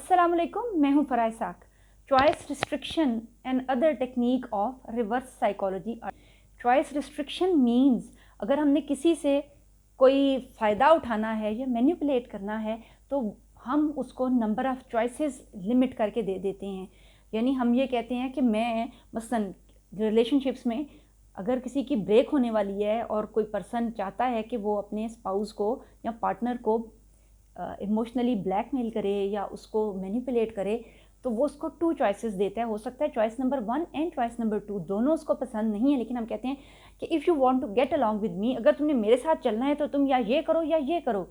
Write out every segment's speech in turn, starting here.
अस्सलाम वालेकुम, मैं हूँ फराह साक। Choice restriction and other technique of reverse psychology. Choice restriction means अगर हमने किसी से कोई फ़ायदा उठाना है या मैनिपुलेट करना है तो हम उसको नंबर ऑफ़ चॉइसेस लिमिट करके दे देते हैं। यानी हम ये कहते हैं कि मैं मसलन रिलेशनशिप्स में अगर किसी की ब्रेक होने वाली है और कोई पर्सन चाहता है कि वो अपने स्पाउस को या पार्टनर को इमोशनली ब्लैकमेल करे या उसको मैनिपुलेट करे, तो वो उसको 2 चॉइसेस देता है। हो सकता है choice number 1 and choice number 2 दोनों उसको पसंद नहीं है, लेकिन हम कहते हैं कि if you want to get along with me, अगर तुमने मेरे साथ चलना है तो तुम या ये करो या ये करो।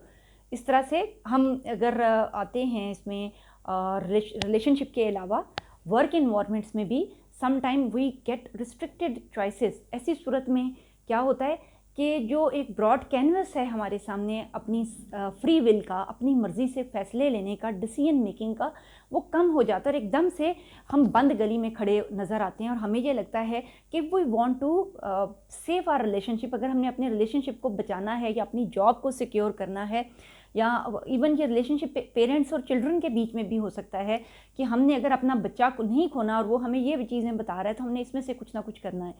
इस तरह से हम अगर आते हैं इसमें रिलेशनशिप के अलावा वर्क इन्वायरमेंट्स में भी some time we get restricted choices. ऐसी सूरत में क्या होता है कि जो एक ब्रॉड कैनवस है हमारे सामने अपनी फ्री विल का, अपनी मर्ज़ी से फ़ैसले लेने का, डिसीजन मेकिंग का, वो कम हो जाता है और एकदम से हम बंद गली में खड़े नज़र आते हैं और हमें ये लगता है कि we want to save our relationship. अगर हमने अपने रिलेशनशिप को बचाना है या अपनी जॉब को सिक्योर करना है या इवन ये रिलेशनशिप पेरेंट्स और चिल्ड्रन के बीच में भी हो सकता है कि हमने अगर अपना बच्चा को नहीं खोना और वो हमें ये चीज़ें बता रहा है तो हमने इसमें से कुछ ना कुछ करना है।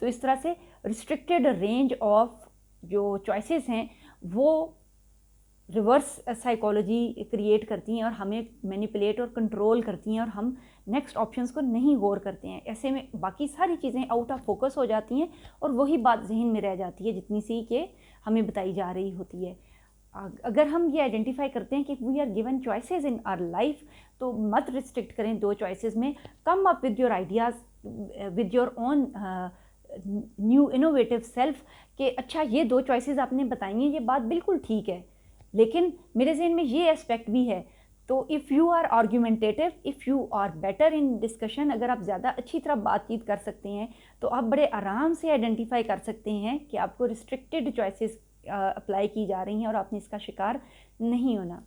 तो इस तरह से रिस्ट्रिक्टेड रेंज ऑफ जो चॉइसेस हैं वो रिवर्स साइकोलॉजी क्रिएट करती हैं और हमें मैनिपुलेट और कंट्रोल करती हैं और हम नेक्स्ट ऑप्शंस को नहीं गौर करते हैं। ऐसे में बाकी सारी चीज़ें आउट ऑफ फोकस हो जाती हैं और वही बात जहन में रह जाती है जितनी सी कि हमें बताई जा रही होती है। अगर हम ये आइडेंटिफाई करते हैं कि we are given choices in our life, तो मत रिस्ट्रिक्ट करें 2 चॉइसेस में। Come up with your ideas, with your own new innovative self कि अच्छा ये 2 चॉइसेस आपने बताई हैं, ये बात बिल्कुल ठीक है, लेकिन मेरे जहन में ये एस्पेक्ट भी है। तो if you are argumentative, if you are better in discussion, अगर आप ज़्यादा अच्छी तरह बातचीत कर सकते हैं तो आप बड़े आराम से आइडेंटिफाई कर सकते हैं कि आपको रिस्ट्रिक्टेड चॉइसेस अप्लाई की जा रही हैं और आपने इसका शिकार नहीं होना।